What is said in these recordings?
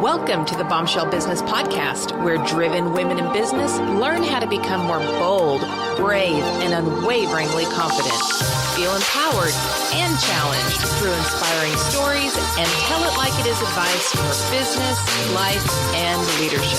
Welcome to the Bombshell Business Podcast, where driven women in business learn how to become more bold, brave, and unwaveringly confident. Feel empowered and challenged through inspiring stories and tell it like it is advice for business, life, and leadership.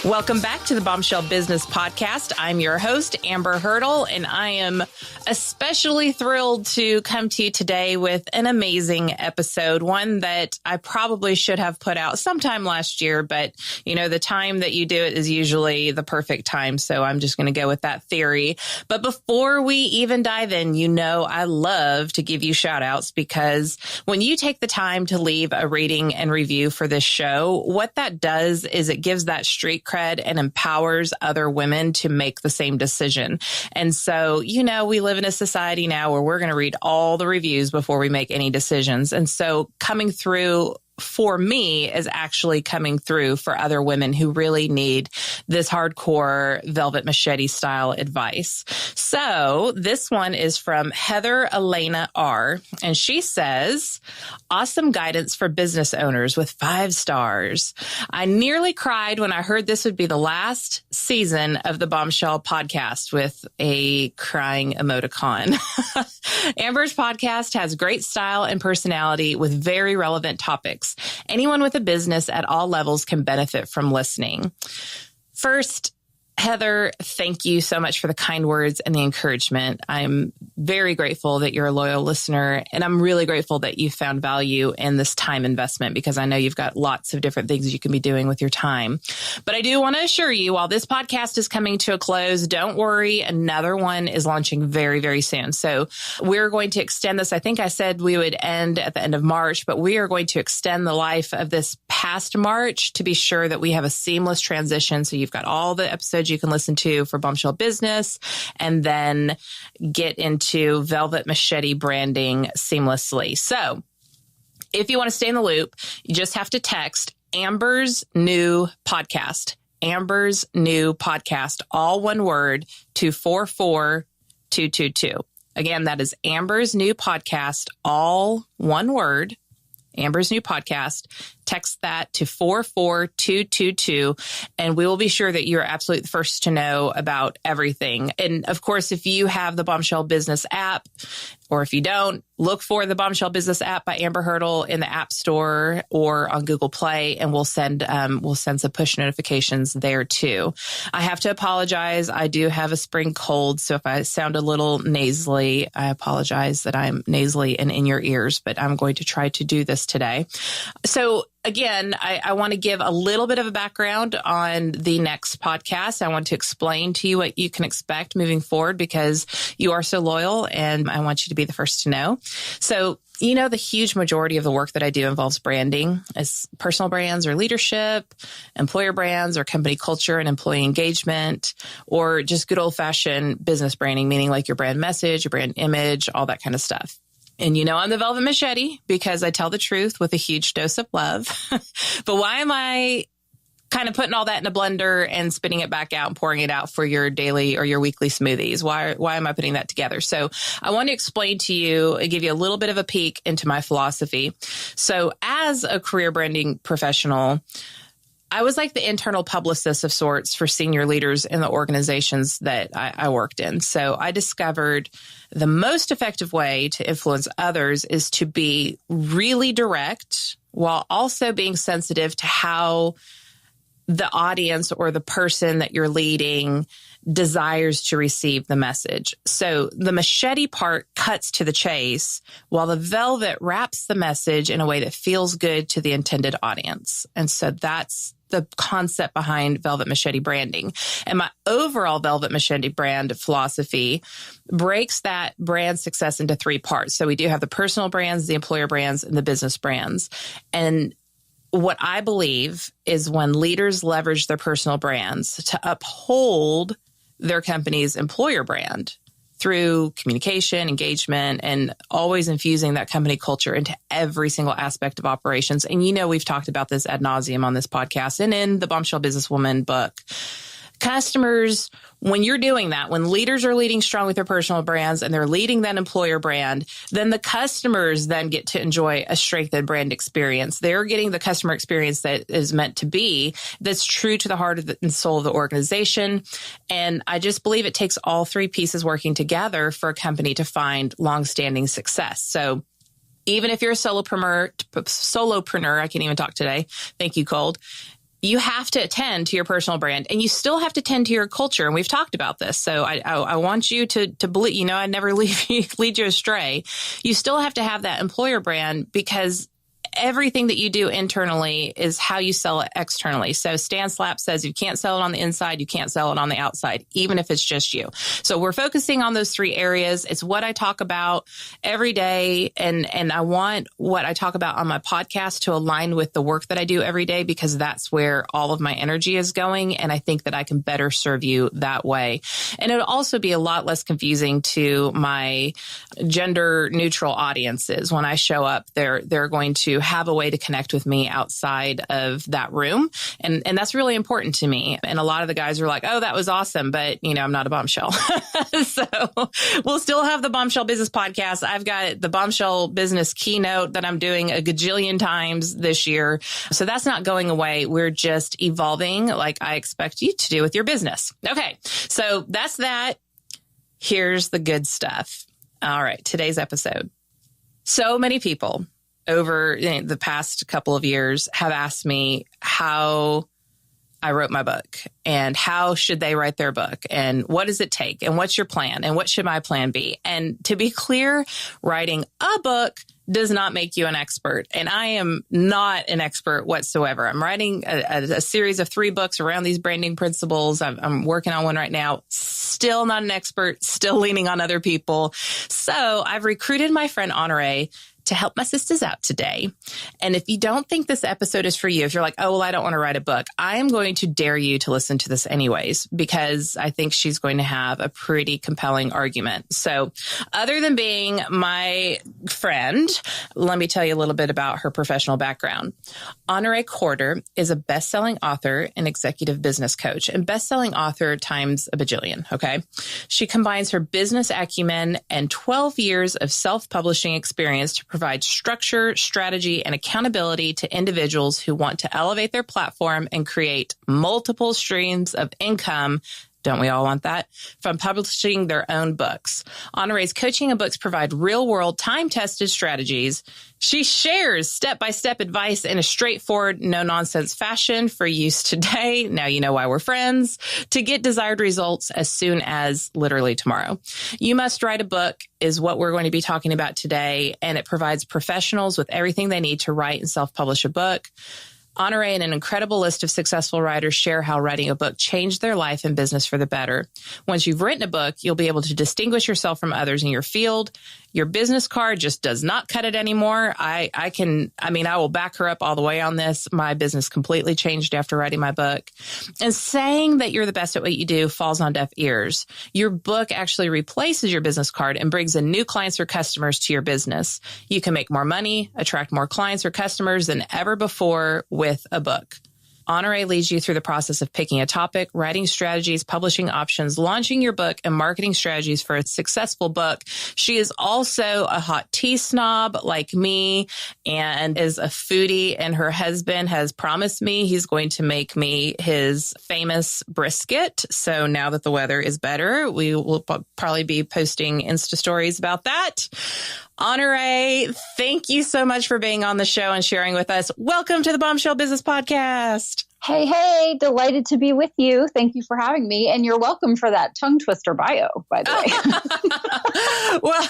Welcome back to the Bombshell Business Podcast. I'm your host, Amber Hurdle, and I am especially thrilled to come to you today with an amazing episode, one that I probably should have put out sometime last year, but the time that you do it is usually the perfect time. So I'm just going to go with that theory. But before we even dive in, I love to give you shout outs, because when you take the time to leave a rating and review for this show, what that does is it gives that street cred and empowers other women to make the same decision. And so, we live in a society now where we're going to read all the reviews before we make any decisions. And so coming through for me is actually coming through for other women who really need this hardcore velvet machete style advice. So this one is from Heather Elena R. And she says, awesome guidance for business owners with 5 stars. I nearly cried when I heard this would be the last season of the Bombshell podcast, with a crying emoticon. Amber's podcast has great style and personality with very relevant topics. Anyone with a business at all levels can benefit from listening. First, Heather, thank you so much for the kind words and the encouragement. I'm very grateful that you're a loyal listener, and I'm really grateful that you found value in this time investment, because I know you've got lots of different things you can be doing with your time. But I do want to assure you, while this podcast is coming to a close, don't worry, another one is launching very, very soon. So we're going to extend this. I think I said we would end at the end of March, but we are going to extend the life of this past March to be sure that we have a seamless transition. So you've got all the episodes you can listen to for Bombshell Business, and then get into Velvet Machete branding seamlessly. So if you want to stay in the loop, you just have to text Amber's New Podcast, Amber's New Podcast, all one word, to 44222. Again, that is Amber's New Podcast, all one word, Amber's New Podcast. Text that to 44222, and we will be sure that you're absolutely the first to know about everything. And of course, if you have the Bombshell Business app, or if you don't, look for the Bombshell Business app by Amber Hurdle in the App Store or on Google Play, and we'll send some push notifications there too. I have to apologize. I do have a spring cold, so if I sound a little nasally, I apologize that I'm nasally and in your ears, but I'm going to try to do this today. So again, I want to give a little bit of a background on the next podcast. I want to explain to you what you can expect moving forward, because you are so loyal and I want you to be the first to know. So, the huge majority of the work that I do involves branding, as personal brands or leadership, employer brands or company culture and employee engagement, or just good old fashioned business branding, meaning like your brand message, your brand image, all that kind of stuff. And I'm the Velvet Machete because I tell the truth with a huge dose of love. But why am I kind of putting all that in a blender and spitting it back out and pouring it out for your daily or your weekly smoothies? Why am I putting that together? So I want to explain to you and give you a little bit of a peek into my philosophy. So as a career branding professional, I was like the internal publicist of sorts for senior leaders in the organizations that I worked in. So I discovered the most effective way to influence others is to be really direct while also being sensitive to how the audience or the person that you're leading desires to receive the message. So the machete part cuts to the chase, while the velvet wraps the message in a way that feels good to the intended audience. And so that's the concept behind Velvet Machete branding. And my overall Velvet Machete brand philosophy breaks that brand success into 3 parts. So we do have the personal brands, the employer brands, and the business brands. And what I believe is when leaders leverage their personal brands to uphold their company's employer brand through communication, engagement, and always infusing that company culture into every single aspect of operations. And we've talked about this ad nauseum on this podcast and in the Bombshell Businesswoman book. Customers, when you're doing that, when leaders are leading strong with their personal brands and they're leading that employer brand, then the customers then get to enjoy a strengthened brand experience. They're getting the customer experience that is meant to be, that's true to the heart of and soul of the organization. And I just believe it takes all three pieces working together for a company to find longstanding success. So even if you're a solopreneur, I can't even talk today. Thank you, Cold. You have to attend to your personal brand, and you still have to tend to your culture. And we've talked about this. So I want you to believe, I never lead you astray. You still have to have that employer brand, because everything that you do internally is how you sell it externally. So Stan Slap says you can't sell it on the inside, you can't sell it on the outside, even if it's just you. So we're focusing on those three areas. It's what I talk about every day. And I want what I talk about on my podcast to align with the work that I do every day, because that's where all of my energy is going. And I think that I can better serve you that way. And it'll also be a lot less confusing to my gender neutral audiences. When I show up, they're going to have a way to connect with me outside of that room. And that's really important to me. And a lot of the guys are like, oh, that was awesome, but I'm not a bombshell. So we'll still have the Bombshell Business Podcast. I've got the Bombshell Business keynote that I'm doing a gajillion times this year. So that's not going away. We're just evolving like I expect you to do with your business. Okay. So that's that. Here's the good stuff. All right. Today's episode. So many people over the past couple of years have asked me how I wrote my book and how should they write their book and what does it take and what's your plan and what should my plan be? And to be clear, writing a book does not make you an expert. And I am not an expert whatsoever. I'm writing a series of 3 books around these branding principles. I'm working on one right now. Still not an expert, still leaning on other people. So I've recruited my friend Honorée to help my sisters out today. And if you don't think this episode is for you, if you're like, oh, well, I don't want to write a book, I am going to dare you to listen to this anyways, because I think she's going to have a pretty compelling argument. So other than being my friend, let me tell you a little bit about her professional background. Honorée Corder is a best-selling author and executive business coach, and best-selling author times a bajillion, okay? She combines her business acumen and 12 years of self-publishing experience to provide structure, strategy, and accountability to individuals who want to elevate their platform and create multiple streams of income. Don't we all want that? From publishing their own books. Honorée's coaching and books provide real-world, time-tested strategies. She shares step-by-step advice in a straightforward, no-nonsense fashion for use today. Now you know why we're friends. To get desired results as soon as literally tomorrow. You Must Write a Book is what we're going to be talking about today, and it provides professionals with everything they need to write and self-publish a book. Honorée and an incredible list of successful writers share how writing a book changed their life and business for the better. Once you've written a book, you'll be able to distinguish yourself from others in your field. Your business card just does not cut it anymore. I will back her up all the way on this. My business completely changed after writing my book. And saying that you're the best at what you do falls on deaf ears. Your book actually replaces your business card and brings in new clients or customers to your business. You can make more money, attract more clients or customers than ever before with a book. Honorée leads you through the process of picking a topic, writing strategies, publishing options, launching your book, and marketing strategies for a successful book. She is also a hot tea snob like me and is a foodie, and her husband has promised me he's going to make me his famous brisket. So now that the weather is better, we will probably be posting Insta stories about that. Honorée, thank you so much for being on the show and sharing with us. Welcome to the Bombshell Business Podcast. Hey, delighted to be with you. Thank you for having me. And you're welcome for that tongue twister bio, by the way. Well,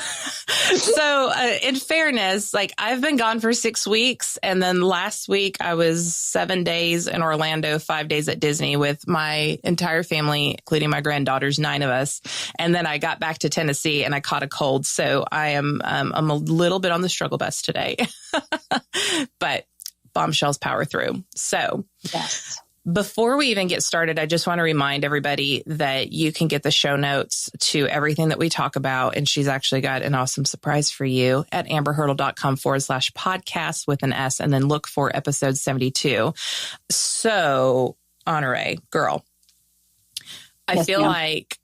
so in fairness, I've been gone for 6 weeks. And then last week I was 7 days in Orlando, 5 days at Disney with my entire family, including my granddaughters, 9 of us. And then I got back to Tennessee and I caught a cold. So I'm a little bit on the struggle bus today, but bombshells power through. So yes. Before we even get started, I just want to remind everybody that you can get the show notes to everything that we talk about. And she's actually got an awesome surprise for you at amberhurdle.com/podcast with an S, and then look for episode 72. So, Honorée, girl, I feel like,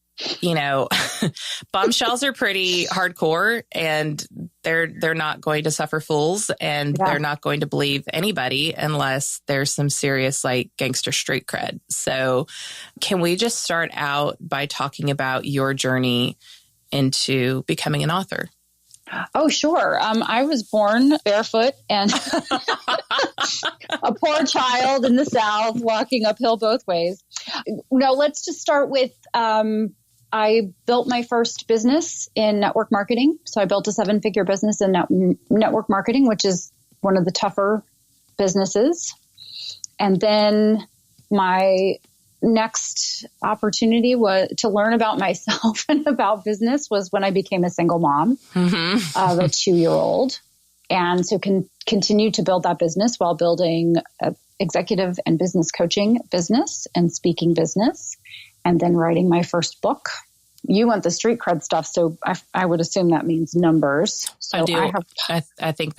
bombshells are pretty hardcore, and they're not going to suffer fools, and they're not going to believe anybody unless there's some serious like gangster street cred. So can we just start out by talking about your journey into becoming an author? Oh, sure. I was born barefoot and a poor child in the South walking uphill both ways. No, let's just start with, I built my first business in network marketing. So I built a 7-figure business in network marketing, which is one of the tougher businesses. And then my next opportunity was to learn about myself and about business was when I became a single mom of a 2-year-old. And so continue to build that business while building a executive and business coaching business and speaking business, and then writing my first book. You want the street cred stuff, so I would assume that means numbers. So I do. I think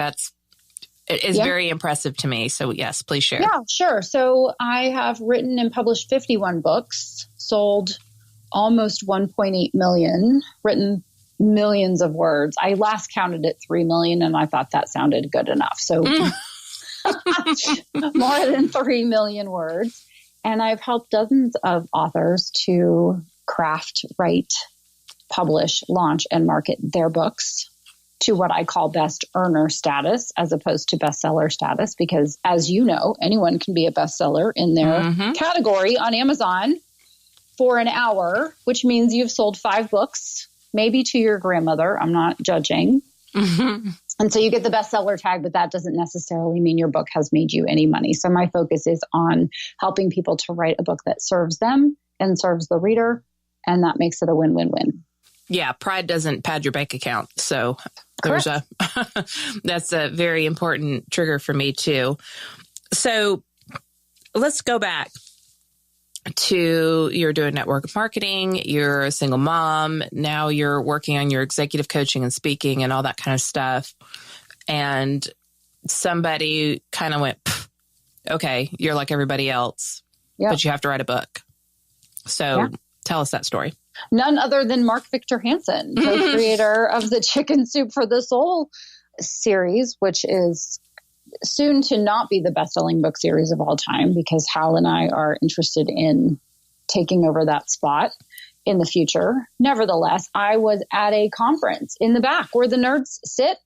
it is very impressive to me. So yes, please share. Yeah, sure. So I have written and published 51 books, sold almost 1.8 million, written millions of words. I last counted at 3 million, and I thought that sounded good enough. So more than 3 million words. And I've helped dozens of authors to craft, write, publish, launch, and market their books to what I call best earner status as opposed to bestseller status. Because as you know, anyone can be a bestseller in their category on Amazon for an hour, which means you've sold 5 books, maybe to your grandmother. I'm not judging. And so you get the bestseller tag, but that doesn't necessarily mean your book has made you any money. So my focus is on helping people to write a book that serves them and serves the reader. And that makes it a win-win-win. Yeah. Pride doesn't pad your bank account. So there's that's a very important trigger for me too. So let's go back to you're doing network marketing, you're a single mom, now you're working on your executive coaching and speaking and all that kind of stuff. And somebody kind of went, okay, you're like everybody else, but you have to write a book. So tell us that story. None other than Mark Victor Hansen, co-creator of the Chicken Soup for the Soul series, which is soon to not be the best-selling book series of all time, because Hal and I are interested in taking over that spot in the future. Nevertheless, I was at a conference in the back where the nerds sit,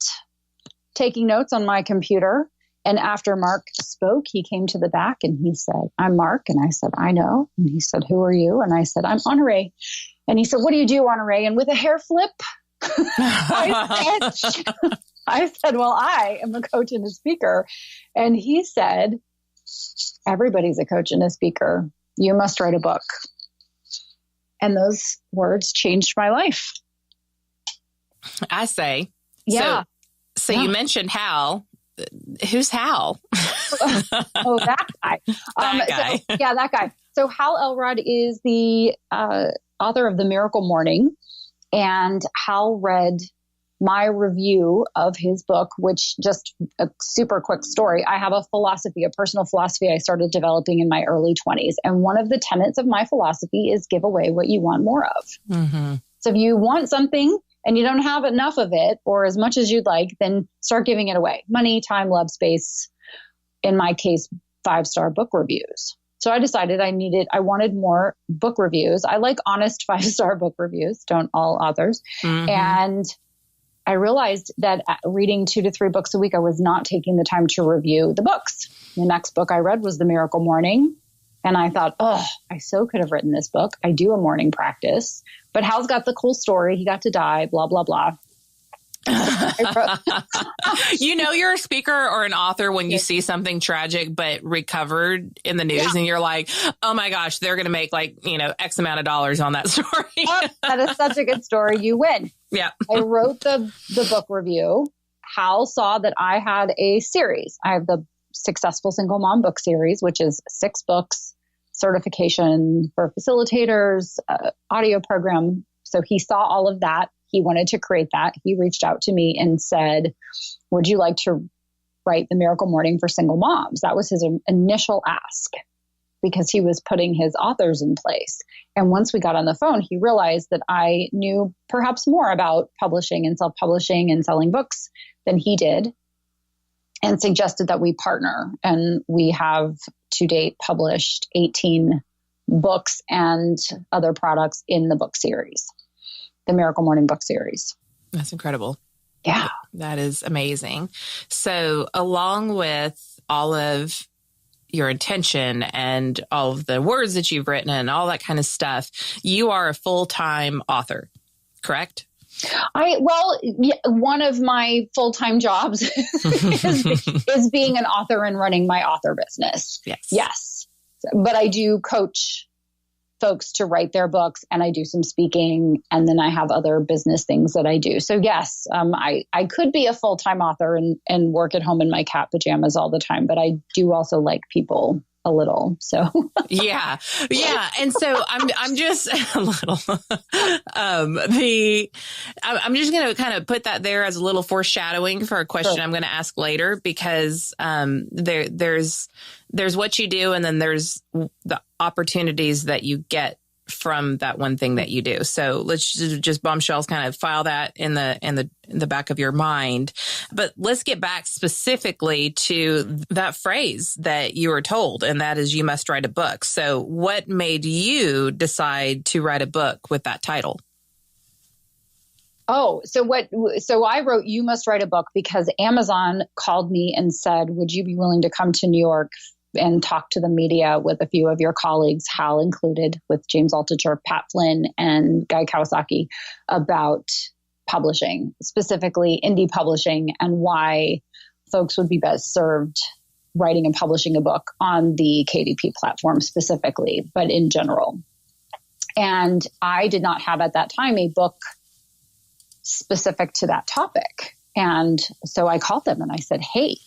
taking notes on my computer. And after Mark spoke, he came to the back and he said, "I'm Mark." And I said, "I know." And he said, "Who are you?" And I said, "I'm Honorée." And he said, "What do you do, Honorée?" And with a hair flip, I said, "Well, I am a coach and a speaker." And he said, "Everybody's a coach and a speaker. You must write a book." And those words changed my life. I say. Yeah. So you mentioned Hal. Who's Hal? That guy. That guy. That guy. So Hal Elrod is the author of The Miracle Morning. And Hal read my review of his book, which, just a super quick story. I have a personal philosophy I started developing in my early 20s. And one of the tenets of my philosophy is give away what you want more of. So if you want something and you don't have enough of it or as much as you'd like, then start giving it away. Money, time, love, space. In my case, 5-star book reviews. So I decided I wanted more book reviews. I like honest 5-star book reviews, don't all authors. And I realized that reading 2 to 3 books a week, I was not taking the time to review the books. The next book I read was The Miracle Morning. And I thought, I so could have written this book. I do a morning practice, but Hal's got the cool story. He got to die, blah, blah, blah. You know you're a speaker or an author when you see something tragic but recovered in the news and you're like, oh my gosh, they're going to make X amount of dollars on that story. That is such a good story. You win. Yeah. I wrote the book review. Hal saw that I had a series. I have the Successful Single Mom book series, which is 6 books, certification for facilitators, audio program. So he saw all of that. He wanted to create that. He reached out to me and said, "Would you like to write The Miracle Morning for single moms?" That was his initial ask, because he was putting his authors in place. And once we got on the phone, he realized that I knew perhaps more about publishing and self-publishing and selling books than he did, and suggested that we partner. And we have to date published 18 books and other products in the book series, the Miracle Morning book series. That's incredible. Yeah. That is amazing. So along with all of your intention and all of the words that you've written and all that kind of stuff, you are a full-time author, correct? One of my full-time jobs is being an author and running my author business. Yes. But I do coach folks to write their books, and I do some speaking, and then I have other business things that I do. So yes, I could be a full-time author and work at home in my cat pajamas all the time, but I do also like people a little. So yeah. And so I'm just a little, I'm just going to kind of put that there as a little foreshadowing for a question I'm going to ask later, because there's what you do, and then there's the opportunities that you get from that one thing that you do. So let's just bombshells, kind of file that in the back of your mind. But let's get back specifically to that phrase that you were told, and that is, you must write a book. So what made you decide to write a book with that title? So I wrote, you must write a book, because Amazon called me and said, would you be willing to come to New York and talk to the media with a few of your colleagues, Hal included, with James Altucher, Pat Flynn, and Guy Kawasaki, about publishing, specifically indie publishing, and why folks would be best served writing and publishing a book on the KDP platform specifically, but in general. And I did not have at that time a book specific to that topic. And so I called them and I said, hey,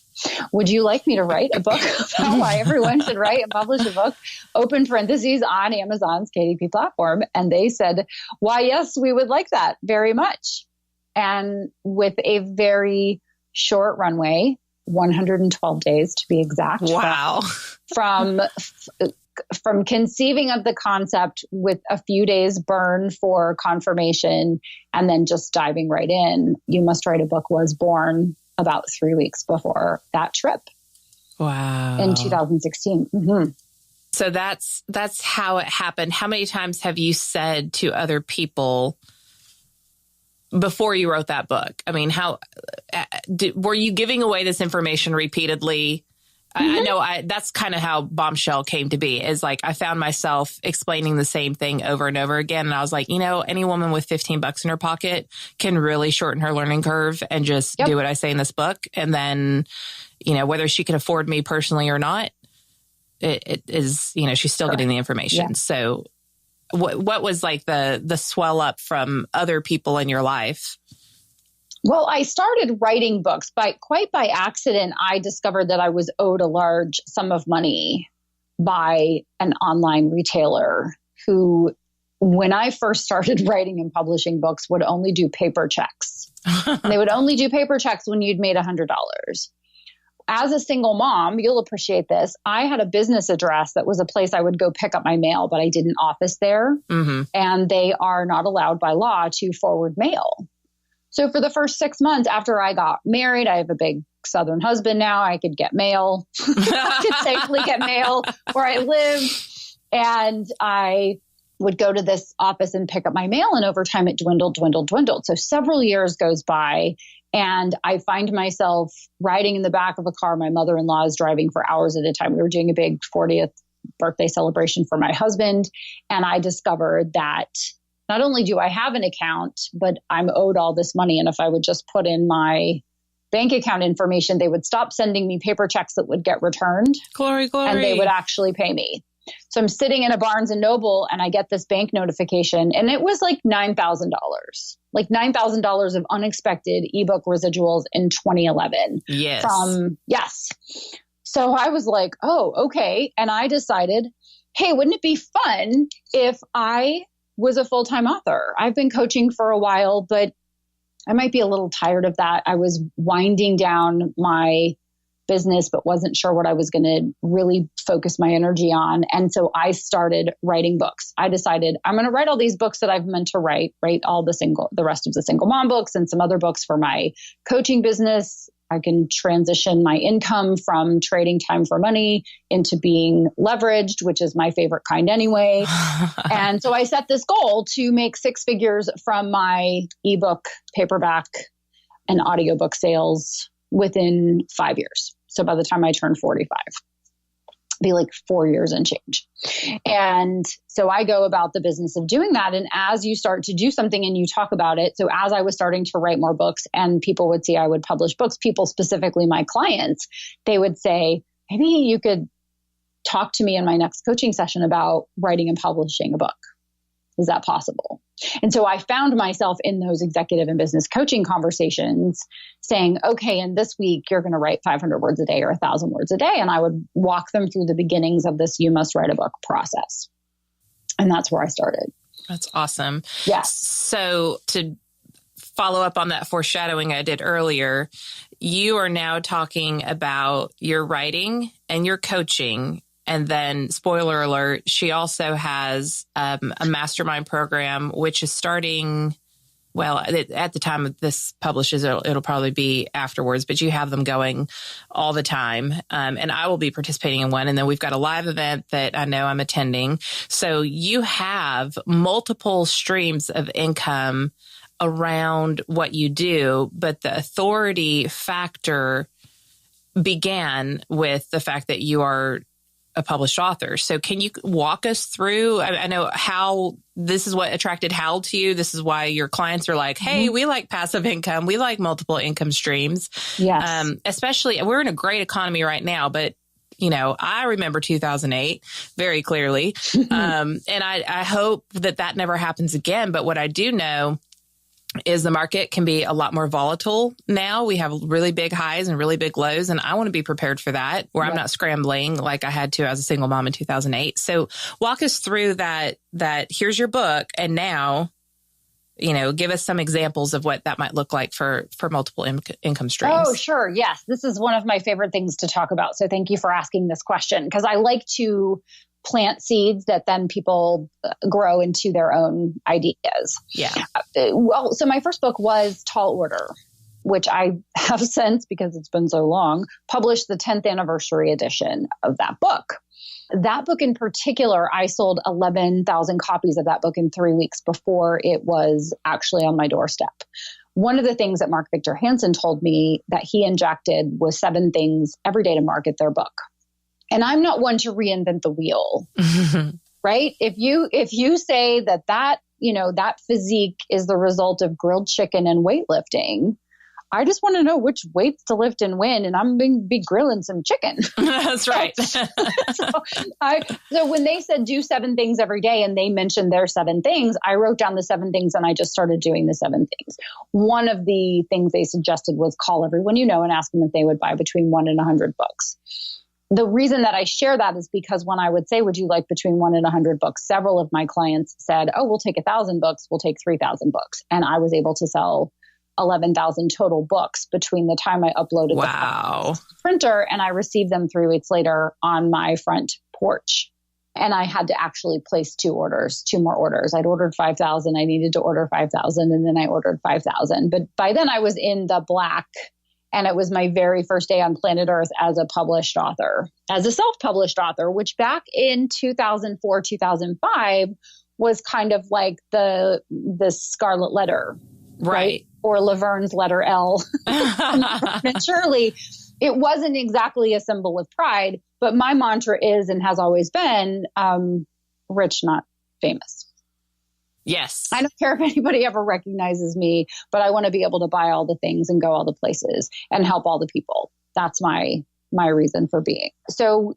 would you like me to write a book about why everyone should write and publish a book, open parentheses, on Amazon's KDP platform? And they said, why, yes, we would like that very much. And with a very short runway, 112 days to be exact. Wow. From conceiving of the concept with a few days burn for confirmation and then just diving right in, You Must Write a Book was born about 3 weeks before that trip. Wow. In 2016. Mm-hmm. So that's how it happened. How many times have you said to other people before you wrote that book? I mean, were you giving away this information repeatedly? I know that's kind of how Bombshell came to be, is like, I found myself explaining the same thing over and over again. And I was like, any woman with $15 in her pocket can really shorten her learning curve and just do what I say in this book. And then, whether she can afford me personally or not, it is, she's still getting the information. Yeah. So what was like the swell up from other people in your life? Well, I started writing books quite by accident. I discovered that I was owed a large sum of money by an online retailer who, when I first started writing and publishing books, would only do paper checks. They would only do paper checks when you'd made $100. As a single mom, you'll appreciate this. I had a business address that was a place I would go pick up my mail, but I didn't office there. Mm-hmm. And they are not allowed by law to forward mail. So for the first 6 months after I got married, I have a big Southern husband now. I could get mail. I could safely get mail where I live. And I would go to this office and pick up my mail. And over time, it dwindled. So several years goes by, and I find myself riding in the back of a car. My mother-in-law is driving for hours at a time. We were doing a big 40th birthday celebration for my husband. And I discovered that not only do I have an account, but I'm owed all this money. And if I would just put in my bank account information, they would stop sending me paper checks that would get returned. Glory. And they would actually pay me. So I'm sitting in a Barnes & Noble and I get this bank notification, and it was like $9,000. Like $9,000 of unexpected ebook residuals in 2011. Yes. Yes. So I was like, oh, okay. And I decided, hey, wouldn't it be fun if I was a full-time author? I've been coaching for a while, but I might be a little tired of that. I was winding down my business, but wasn't sure what I was going to really focus my energy on. And so I started writing books. I decided I'm going to write all these books that I've meant to write all the rest of the single mom books and some other books for my coaching business. I can transition my income from trading time for money into being leveraged, which is my favorite kind anyway. And so I set this goal to make 6 figures from my ebook, paperback, and audiobook sales within 5 years. So by the time I turned 45, be like 4 years and change. And so I go about the business of doing that. And as you start to do something and you talk about it, so as I was starting to write more books and people would see I would publish books, people, specifically my clients, they would say, maybe you could talk to me in my next coaching session about writing and publishing a book. Is that possible? And so I found myself in those executive and business coaching conversations saying, okay, and this week you're going to write 500 words a day or 1,000 words a day. And I would walk them through the beginnings of this "you must write a book" process. And that's where I started. That's awesome. Yes. So to follow up on that foreshadowing I did earlier, you are now talking about your writing and your coaching. And then, spoiler alert, she also has a mastermind program, which is starting, well, at the time of this publishes, it'll probably be afterwards, but you have them going all the time. And I will be participating in one. And then we've got a live event that I know I'm attending. So you have multiple streams of income around what you do, but the authority factor began with the fact that you are a published author. So can you walk us through, I know how this is what attracted Hal to you. This is why your clients are like, hey, we like passive income. We like multiple income streams. Yes. Especially, we're in a great economy right now, but I remember 2008 very clearly. And I hope that never happens again. But what I do know is the market can be a lot more volatile now. We have really big highs and really big lows, and I want to be prepared for that, where I'm not scrambling like I had to as a single mom in 2008. So walk us through that here's your book, and now, give us some examples of what that might look like for multiple income streams. Oh, sure. Yes. This is one of my favorite things to talk about. So thank you for asking this question, because I like to plant seeds that then people grow into their own ideas. Yeah. Well, so my first book was Tall Order, which I have since, because it's been so long, published the 10th anniversary edition of that book. That book in particular, I sold 11,000 copies of that book in 3 weeks before it was actually on my doorstep. One of the things that Mark Victor Hansen told me that he injected was 7 things every day to market their book. And I'm not one to reinvent the wheel, right? If you say that physique is the result of grilled chicken and weightlifting, I just want to know which weights to lift and when, and I'm going to be grilling some chicken. That's right. So when they said do 7 things every day and they mentioned their 7 things, I wrote down the 7 things and I just started doing the 7 things. One of the things they suggested was call everyone and ask them if they would buy between 1 and 100 books. The reason that I share that is because when I would say, would you like between 1 and 100 books, several of my clients said, oh, we'll take 1,000 books. We'll take 3,000 books. And I was able to sell 11,000 total books between the time I uploaded the printer and I received them 3 weeks later on my front porch. And I had to actually place 2 more orders. I'd ordered 5,000. I needed to order 5,000. And then I ordered 5,000. But by then I was in the black. And it was my very first day on planet Earth as a published author, as a self-published author, which back in 2004, 2005 was kind of like the Scarlet Letter, right? Or Laverne's letter L. And surely it wasn't exactly a symbol of pride, but my mantra is and has always been rich, not famous. Yes. I don't care if anybody ever recognizes me, but I want to be able to buy all the things and go all the places and help all the people. That's my reason for being. So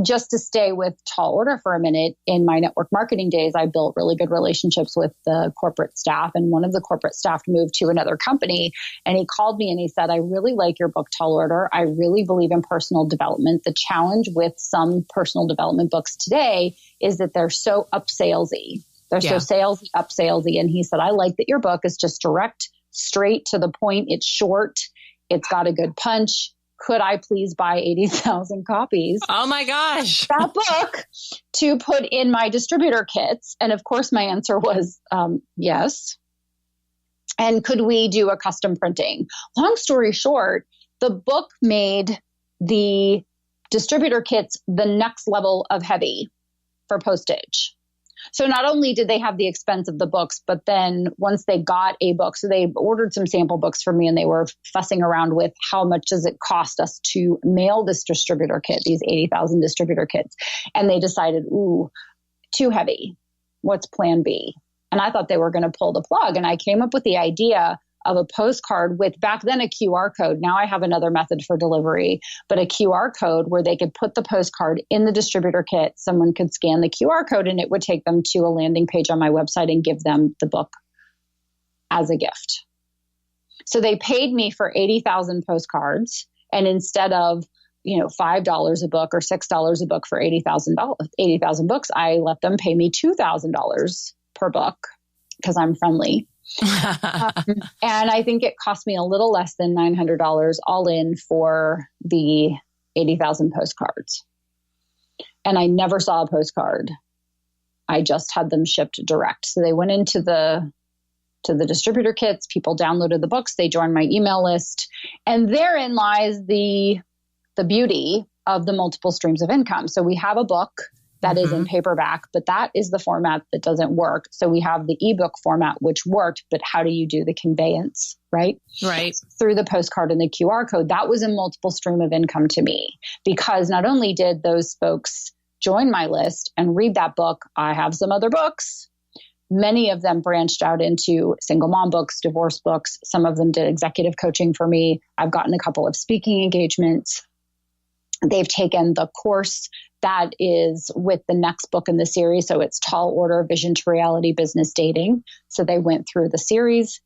just to stay with Tall Order for a minute, in my network marketing days, I built really good relationships with the corporate staff. And one of the corporate staff moved to another company and he called me and he said, I really like your book, Tall Order. I really believe in personal development. The challenge with some personal development books today is that they're so up-salesy. They're so salesy, up salesy. And he said, I like that your book is just direct, straight to the point. It's short. It's got a good punch. could I please buy 80,000 copies? Oh my gosh. That book to put in my distributor kits. And of course, my answer was yes. And could we do a custom printing? Long story short, the book made the distributor kits the next level of heavy for postage. So not only did they have the expense of the books, but then once they got a book, so they ordered some sample books for me and they were fussing around with how much does it cost us to mail this distributor kit, these 80,000 distributor kits. And they decided, ooh, too heavy. What's plan B? And I thought they were going to pull the plug. And I came up with the idea of a postcard with back then a QR code. Now I have another method for delivery, but a QR code where they could put the postcard in the distributor kit. Someone could scan the QR code and it would take them to a landing page on my website and give them the book as a gift. So they paid me for 80,000 postcards. And instead of, $5 a book or $6 a book for 80,000 books, I let them pay me $2,000 per book because I'm friendly. And I think it cost me a little less than $900 all in for the 80,000 postcards. And I never saw a postcard. I just had them shipped direct. So they went into the distributor kits. People downloaded the books. They joined my email list. And therein lies the beauty of the multiple streams of income. So we have a book that is in paperback, but that is the format that doesn't work. So we have the ebook format, which worked, but how do you do the conveyance, right? Right. Through the postcard and the QR code. That was a multiple stream of income to me, because not only did those folks join my list and read that book, I have some other books. Many of them branched out into single mom books, divorce books. Some of them did executive coaching for me. I've gotten a couple of speaking engagements. They've taken the course that is with the next book in the series. So it's Tall Order, Vision to Reality, Business Dating. So they went through the series,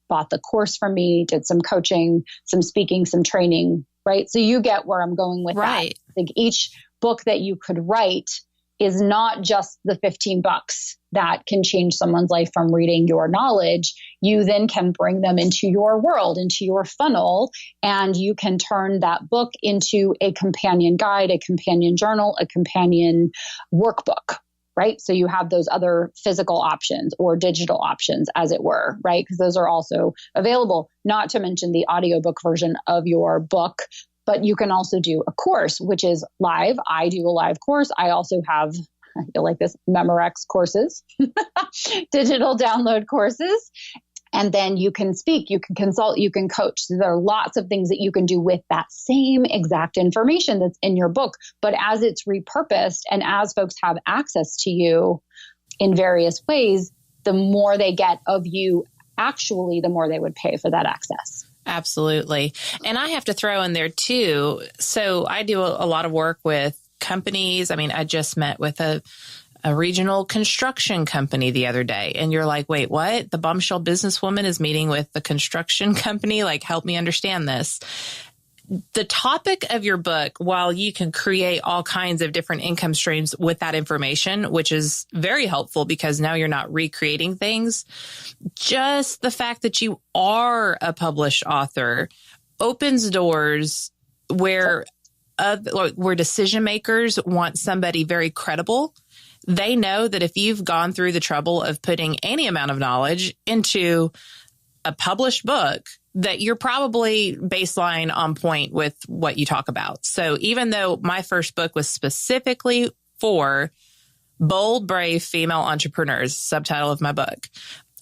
bought the course from me, did some coaching, some speaking, some training, right? So you get where I'm going with that. Like each book that you could write is not just the $15 that can change someone's life from reading your knowledge. You then can bring them into your world, into your funnel, and you can turn that book into a companion guide, a companion journal, a companion workbook, right? So you have those other physical options or digital options, as it were, right? Because those are also available, not to mention the audiobook version of your book. But you can also do a course, which is live. I do a live course. I also have, I feel like this, Memorex courses, digital download courses. And then you can speak, you can consult, you can coach. So there are lots of things that you can do with that same exact information that's in your book. But as it's repurposed and as folks have access to you in various ways, the more they get of you, actually, the more they would pay for that access. Absolutely. And I have to throw in there too. So I do a lot of work with companies. I mean, I just met with a regional construction company the other day. And you're like, wait, what? The Bombshell Businesswoman is meeting with the construction company? Like, help me understand this. The topic of your book, while you can create all kinds of different income streams with that information, which is very helpful because now you're not recreating things, just the fact that you are a published author opens doors where decision makers want somebody very credible. They know that if you've gone through the trouble of putting any amount of knowledge into a published book, that you're probably baseline on point with what you talk about. So even though my first book was specifically for bold, brave female entrepreneurs, subtitle of my book,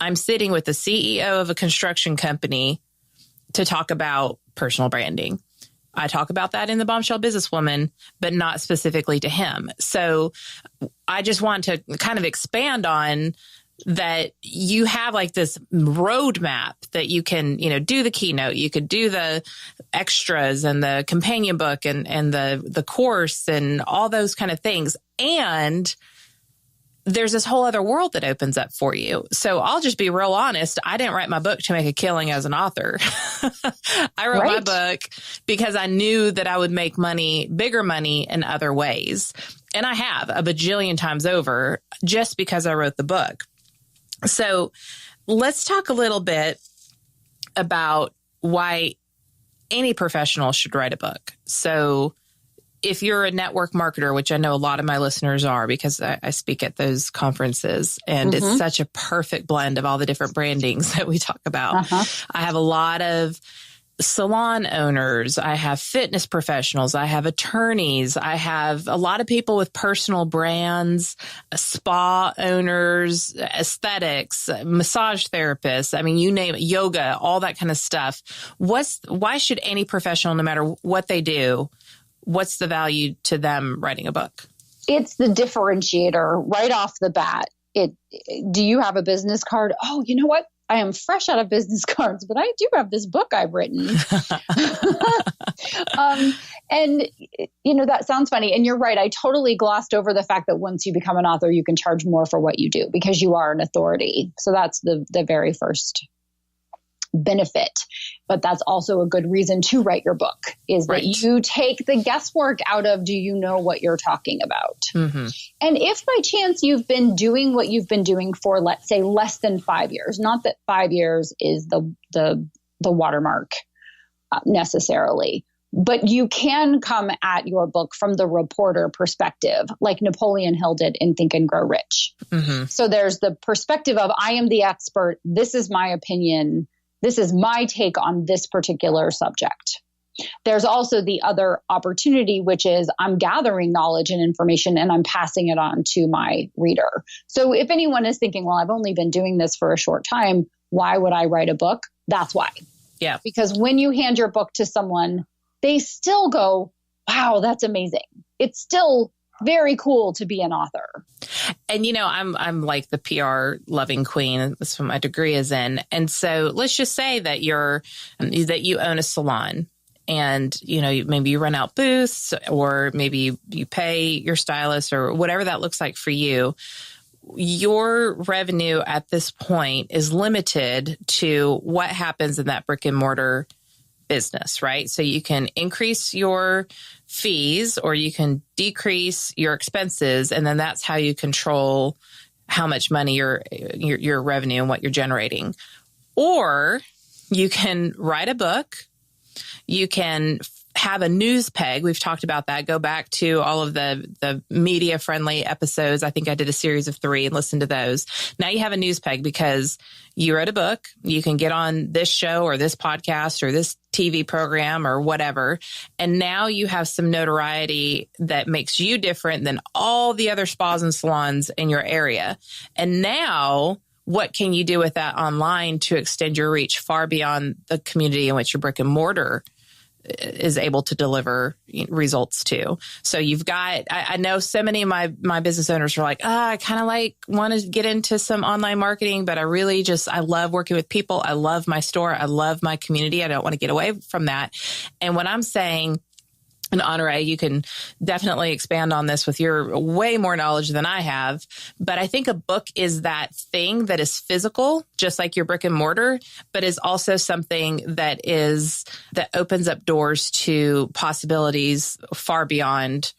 I'm sitting with the CEO of a construction company to talk about personal branding. I talk about that in the Bombshell Businesswoman, but not specifically to him. So I just want to kind of expand on that. You have like this roadmap that you can, do the keynote, you could do the extras and the companion book and the course and all those kind of things. And there's this whole other world that opens up for you. So I'll just be real honest. I didn't write my book to make a killing as an author. I wrote my book because I knew that I would make money, bigger money in other ways. And I have a bajillion times over just because I wrote the book. So let's talk a little bit about why any professional should write a book. So if you're a network marketer, which I know a lot of my listeners are because I speak at those conferences, and it's such a perfect blend of all the different brandings that we talk about. I have a lot of salon owners. I have fitness professionals. I have attorneys. I have a lot of people with personal brands, spa owners, aesthetics, massage therapists. I mean, you name it, yoga, all that kind of stuff. Why should any professional, no matter what they do, what's the value to them writing a book? It's the differentiator right off the bat. Do you have a business card? Oh, you know what? I am fresh out of business cards, but I do have this book I've written. And, that sounds funny. And you're right. I totally glossed over the fact that once you become an author, you can charge more for what you do because you are an authority. So that's the very first benefit. But that's also a good reason to write your book, is that you take the guesswork out of, do you know what you're talking about? And if by chance you've been doing what you've been doing for, let's say, less than 5 years, not that 5 years is the watermark necessarily, but you can come at your book from the reporter perspective, like Napoleon Hill did in Think and Grow Rich. So there's the perspective of, I am the expert. This is my opinion. This is my take on this particular subject. There's also the other opportunity, which is I'm gathering knowledge and information and I'm passing it on to my reader. So if anyone is thinking, well, I've only been doing this for a short time, why would I write a book? That's why. Yeah. Because when you hand your book to someone, they still go, wow, that's amazing. It's still very cool to be an author. And, I'm like the PR loving queen. That's what my degree is in. And so let's just say that you own a salon and, maybe you run out booths, or maybe you pay your stylist, or whatever that looks like for you. Your revenue at this point is limited to what happens in that brick and mortar business, right? So you can increase your fees or you can decrease your expenses, and then that's how you control how much money your revenue and what you're generating. Or you can write a book. You can have a news peg. We've talked about that. Go back to all of the media friendly episodes. I think I did a series of 3 and listen to those. Now you have a news peg because you wrote a book. You can get on this show or this podcast or this TV program or whatever. And now you have some notoriety that makes you different than all the other spas and salons in your area. And now what can you do with that online to extend your reach far beyond the community in which your brick and mortar is able to deliver results to? So you've got, I know so many of my business owners are like, I kind of want to get into some online marketing, but I love working with people. I love my store. I love my community. I don't want to get away from that. And what I'm saying, and Honorée, you can definitely expand on this with your way more knowledge than I have. But I think a book is that thing that is physical, just like your brick and mortar, but is also something that opens up doors to possibilities far beyond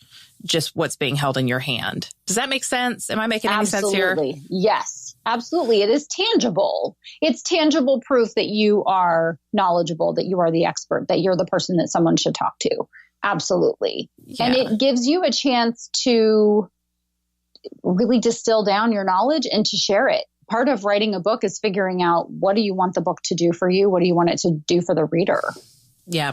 just what's being held in your hand. Does that make sense? Am I making any sense here? Absolutely. Yes, absolutely. It is tangible. It's tangible proof that you are knowledgeable, that you are the expert, that you're the person that someone should talk to. Absolutely. Yeah. And it gives you a chance to really distill down your knowledge and to share it. Part of writing a book is figuring out, what do you want the book to do for you? What do you want it to do for the reader? Yeah.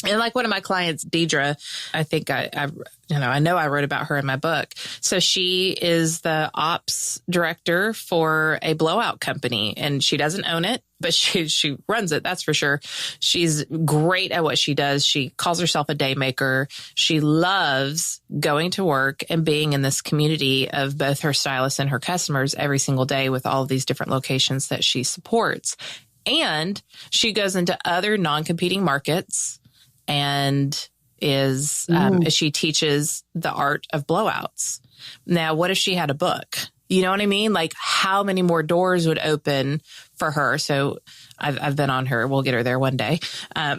And like one of my clients, Deidre, I think I know I wrote about her in my book. So she is the ops director for a blowout company, and she doesn't own it, but she runs it. That's for sure. She's great at what she does. She calls herself a day maker. She loves going to work and being in this community of both her stylists and her customers every single day with all of these different locations that she supports. And she goes into other non-competing markets and she teaches the art of blowouts. Now, what if she had a book? You know what I mean? Like, how many more doors would open for her? So I've been on her. We'll get her there one day. So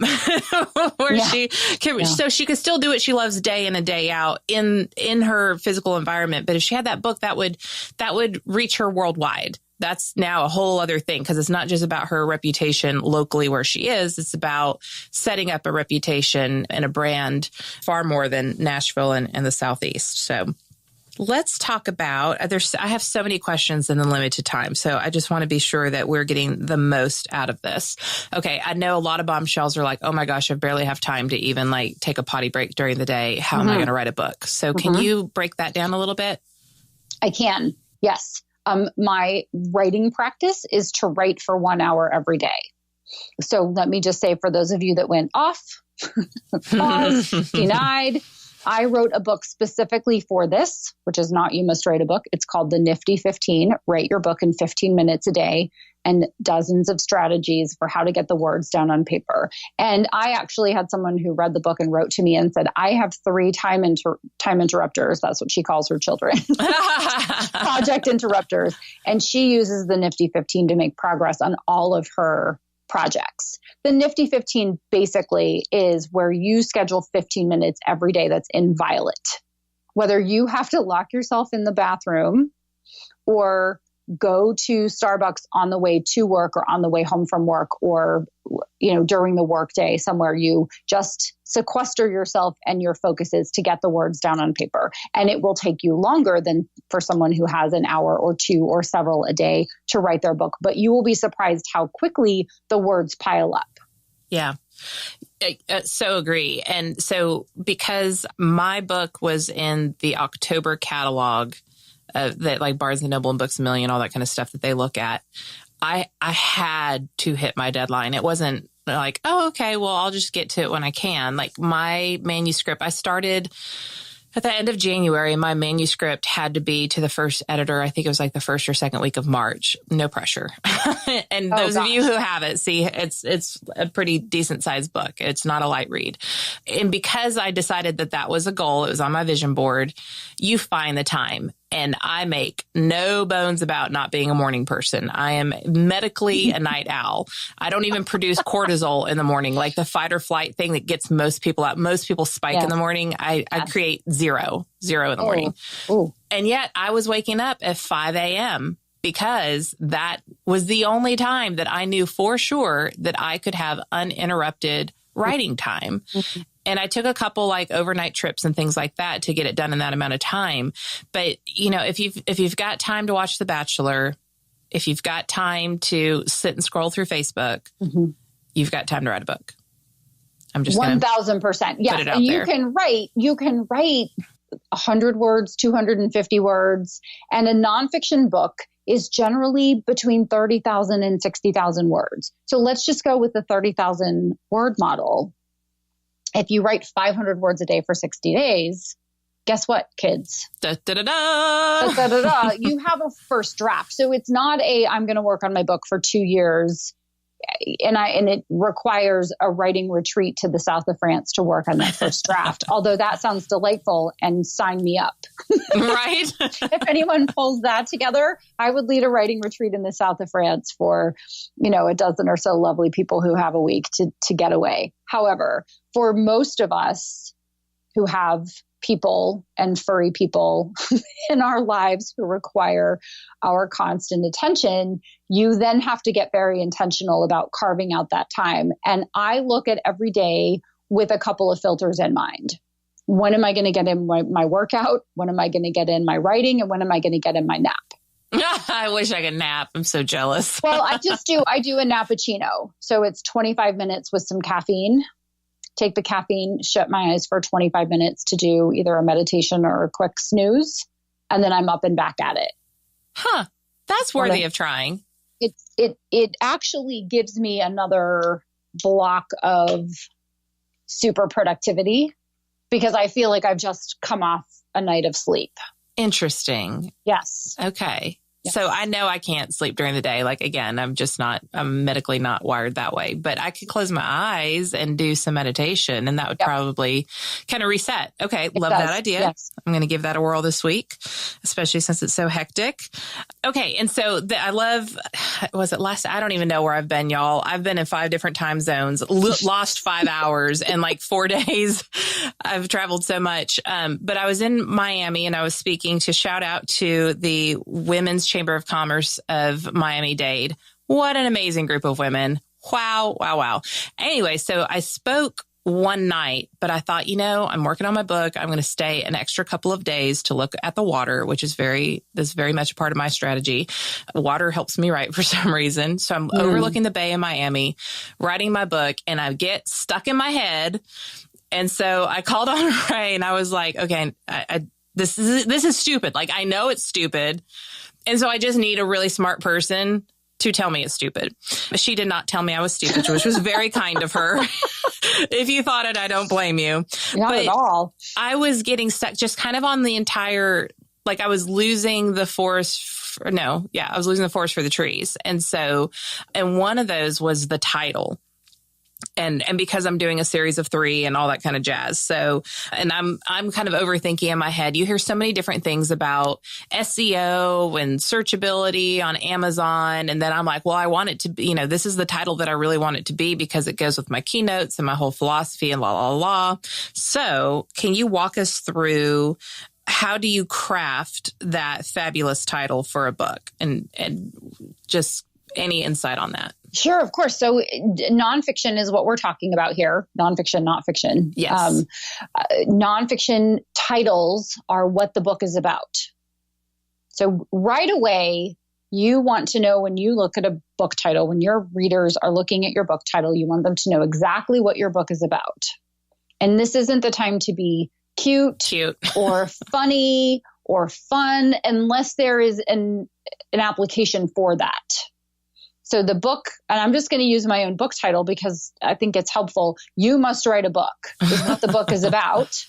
she could still do what she loves day in and day out in her physical environment. But if she had that book, that would reach her worldwide. That's now a whole other thing because it's not just about her reputation locally where she is. It's about setting up a reputation and a brand far more than Nashville and the Southeast. So let's talk about, I have so many questions in the limited time. So I just want to be sure that we're getting the most out of this. Okay. I know a lot of bombshells are like, oh my gosh, I barely have time to even like take a potty break during the day. How am I going to write a book? So can you break that down a little bit? I can. Yes. My writing practice is to write for 1 hour every day. So let me just say, for those of you that went off, pause, denied, I wrote a book specifically for this, which is not You Must Write a Book. It's called The Nifty 15, Write Your Book in 15 Minutes a Day, and dozens of strategies for how to get the words down on paper. And I actually had someone who read the book and wrote to me and said, I have 3 time interrupters. That's what she calls her children. Project interrupters. And she uses the Nifty 15 to make progress on all of her projects. The Nifty 15 basically is where you schedule 15 minutes every day that's inviolate. Whether you have to lock yourself in the bathroom or go to Starbucks on the way to work or on the way home from work, or, during the workday somewhere, you just sequester yourself and your focus is to get the words down on paper. And it will take you longer than for someone who has an hour or 2 or several a day to write their book. But you will be surprised how quickly the words pile up. Yeah. So agree. And so because my book was in the October catalog, that like Barnes and Noble and Books A Million, all that kind of stuff that they look at, I had to hit my deadline. It wasn't like, oh, okay, well, I'll just get to it when I can. Like my manuscript, I started at the end of January, and my manuscript had to be to the first editor. I think it was like the first or second week of March. No pressure. And those of you who have it, see, it's a pretty decent sized book. It's not a light read. And because I decided that was a goal, it was on my vision board, you find the time. And I make no bones about not being a morning person. I am medically a night owl. I don't even produce cortisol in the morning, like the fight or flight thing that gets most people out. Most people spike in the morning. I create zero in the morning. Ooh. And yet I was waking up at 5 a.m. because that was the only time that I knew for sure that I could have uninterrupted writing time. Mm-hmm. And I took a couple like overnight trips and things like that to get it done in that amount of time. But, if you've got time to watch The Bachelor, if you've got time to sit and scroll through Facebook, you've got time to write a book. I'm just 1,000%. Yes. And you can write 100 words, 250 words. And a nonfiction book is generally between 30,000 and 60,000 words. So let's just go with the 30,000 word model. If you write 500 words a day for 60 days, guess what, kids? Da, da, da, da. Da, da, da, da. You have a first draft. So it's not I'm going to work on my book for 2 years. And it requires a writing retreat to the south of France to work on that first draft. Although that sounds delightful, and sign me up. Right. If anyone pulls that together, I would lead a writing retreat in the south of France for, a dozen or so lovely people who have a week to get away. However, for most of us who have people and furry people in our lives who require our constant attention, you then have to get very intentional about carving out that time. And I look at every day with a couple of filters in mind. When am I going to get in my workout? When am I going to get in my writing? And when am I going to get in my nap? I wish I could nap. I'm so jealous. Well, I do a nappuccino. So it's 25 minutes with some caffeine. Take the caffeine, shut my eyes for 25 minutes to do either a meditation or a quick snooze. And then I'm up and back at it. Huh. That's worthy of trying. It actually gives me another block of super productivity because I feel like I've just come off a night of sleep. Interesting. Yes. Okay. Yes. So I know I can't sleep during the day. Like, again, I'm medically not wired that way, but I could close my eyes and do some meditation and that would probably kind of reset. Okay. Love that idea. Yes. I'm going to give that a whirl this week, especially since it's so hectic. Okay. And so I love, I don't even know where I've been, y'all. I've been in 5 different time zones, lost 5 hours and like 4 days I've traveled so much. But I was in Miami and I was speaking to shout out to the Women's Chamber of Commerce of Miami-Dade. What an amazing group of women. Wow, wow, wow. Anyway, so I spoke one night, but I thought, I'm working on my book. I'm going to stay an extra couple of days to look at the water, which is very much a part of my strategy. Water helps me write for some reason. So I'm overlooking the bay in Miami, writing my book, and I get stuck in my head. And so I called on Ray and I was like, okay, this is stupid. Like, I know it's stupid. And so I just need a really smart person to tell me it's stupid. She did not tell me I was stupid, which was very kind of her. If you thought it, I don't blame you. Not at all. I was getting stuck just kind of on the entire, like I was losing the forest. I was losing the forest for the trees. And one of those was the title. And because I'm doing a series of 3 and all that kind of jazz. So, and I'm kind of overthinking in my head. You hear so many different things about SEO and searchability on Amazon. And then I'm like, well, I want it to be, this is the title that I really want it to be because it goes with my keynotes and my whole philosophy and la, la, la. So can you walk us through how do you craft that fabulous title for a book and just any insight on that? Sure, of course. So nonfiction is what we're talking about here. Nonfiction, not fiction. Yes. Nonfiction titles are what the book is about. So right away, you want to know when you look at a book title, when your readers are looking at your book title, you want them to know exactly what your book is about. And this isn't the time to be cute. Or funny or fun unless there is an application for that. So the book, and I'm just going to use my own book title because I think it's helpful. You must write a book is what the book is about.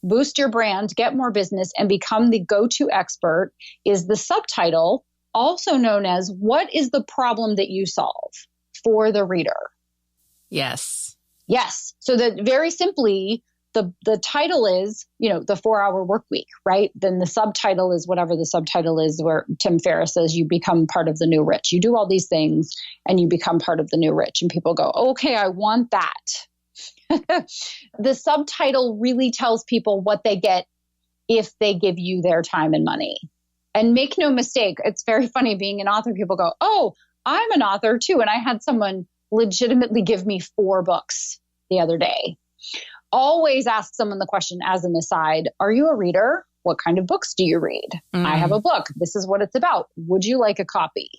Boost your brand, get more business, and become the go-to expert is the subtitle, also known as what is the problem that you solve for the reader? Yes. Yes. So that very simply, the title is, the 4-hour work week, right? Then the subtitle is whatever the subtitle is, where Tim Ferriss says you become part of the new rich. You do all these things and you become part of the new rich. And people go, okay, I want that. The subtitle really tells people what they get if they give you their time and money. And make no mistake, it's very funny being an author. People go, oh, I'm an author too. And I had someone legitimately give me 4 books the other day. Always ask someone the question as an aside, are you a reader? What kind of books do you read? I have a book. This is what it's about. Would you like a copy?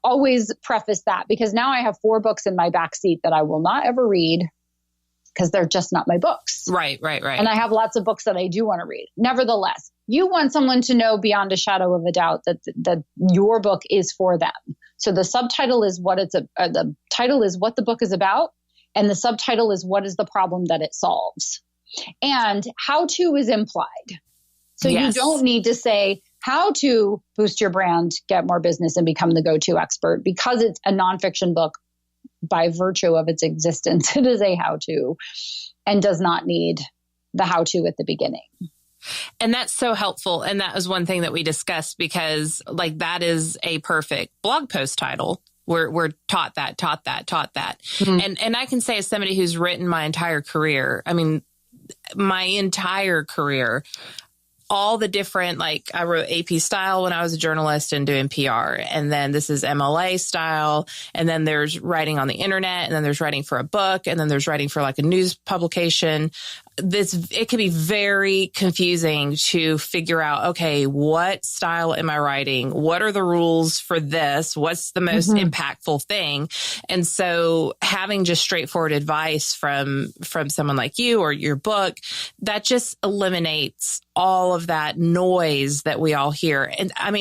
Always preface that because now I have 4 books in my backseat that I will not ever read because they're just not my books. Right. And I have lots of books that I do want to read. Nevertheless, you want someone to know beyond a shadow of a doubt that your book is for them. So the subtitle is the title is what the book is about. And the subtitle is what is the problem that it solves. And how to is implied. So You don't need to say how to boost your brand, get more business, and become the go-to expert because it's a nonfiction book by virtue of its existence. It is a how-to and does not need the how-to at the beginning. And that's so helpful. And that was one thing that we discussed because that is a perfect blog post title. We're taught that. Mm-hmm. And I can say as somebody who's written my entire career, all the different, I wrote AP style when I was a journalist and doing PR. And then this is MLA style. And then there's writing on the internet. And then there's writing for a book. And then there's writing for a news publication. It can be very confusing to figure out, okay, what style am I writing? What are the rules for this? What's the most impactful thing? And so having just straightforward advice from someone like you or your book, that just eliminates all of that noise that we all hear. And I'm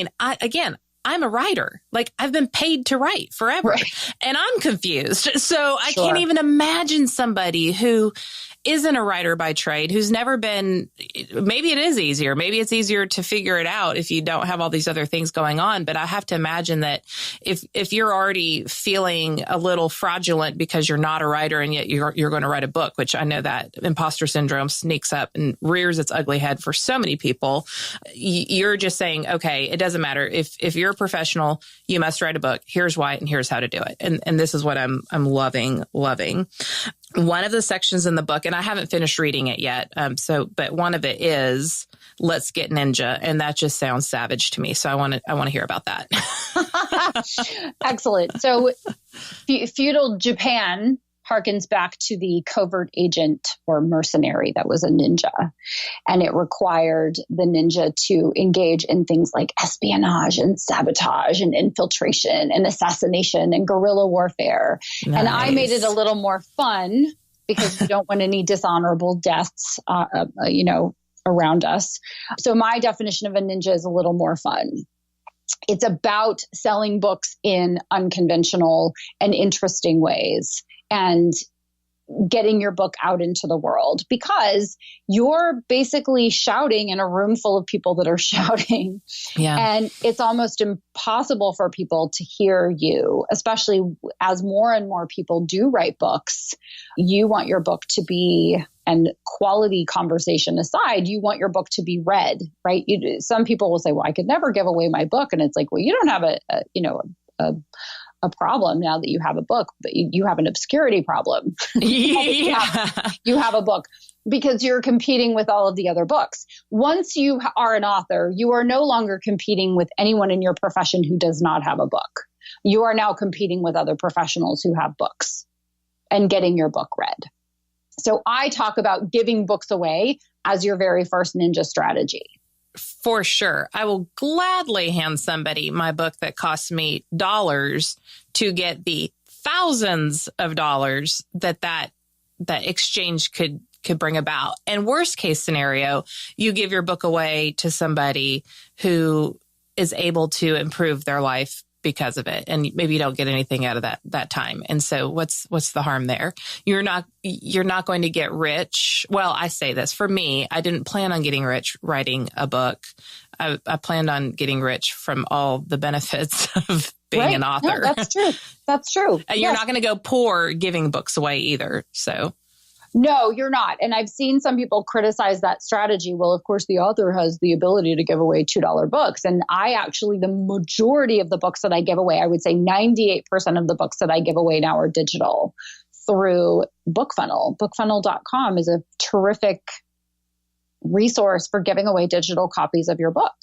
a writer. I've been paid to write forever and I'm confused. So I can't even imagine somebody who isn't a writer by trade, who's never been, maybe it is easier. Maybe it's easier to figure it out if you don't have all these other things going on. But I have to imagine that if you're already feeling a little fraudulent because you're not a writer and yet you're going to write a book, which I know that imposter syndrome sneaks up and rears its ugly head for so many people, you're just saying, okay, it doesn't matter. If you're professional, you must write a book. Here's why, and here's how to do it. And this is what I'm loving. One of the sections in the book, and I haven't finished reading it yet. But one of it is Let's Get Ninja. And that just sounds savage to me. So I want to hear about that. Excellent. So feudal Japan harkens back to the covert agent or mercenary that was a ninja. And it required the ninja to engage in things like espionage and sabotage and infiltration and assassination and guerrilla warfare. Nice. And I made it a little more fun because we don't want any dishonorable deaths, around us. So my definition of a ninja is a little more fun. It's about selling books in unconventional and interesting ways and getting your book out into the world, because you're basically shouting in a room full of people that are shouting. Yeah. And it's almost impossible for people to hear you, especially as more and more people do write books. You want your book to be, and quality conversation aside, you want your book to be read, right? Some people will say, well, I could never give away my book. And it's like, well, you don't have a problem now that you have a book, but you have an obscurity problem. Yeah. You have a book because you're competing with all of the other books. Once you are an author, you are no longer competing with anyone in your profession who does not have a book. You are now competing with other professionals who have books and getting your book read. So I talk about giving books away as your very first ninja strategy. For sure. I will gladly hand somebody my book that costs me dollars to get the thousands of dollars that exchange could bring about. And worst case scenario, you give your book away to somebody who is able to improve their life because of it. And maybe you don't get anything out of that time. And so what's the harm there? You're not going to get rich. Well, I say this for me, I didn't plan on getting rich writing a book. I planned on getting rich from all the benefits of being an author. No, that's true. That's true. And you're not going to go poor giving books away either. So. No, you're not. And I've seen some people criticize that strategy. Well, of course, the author has the ability to give away $2 books. And the majority of the books that I give away, I would say 98% of the books that I give away now are digital through BookFunnel. BookFunnel.com is a terrific resource for giving away digital copies of your book.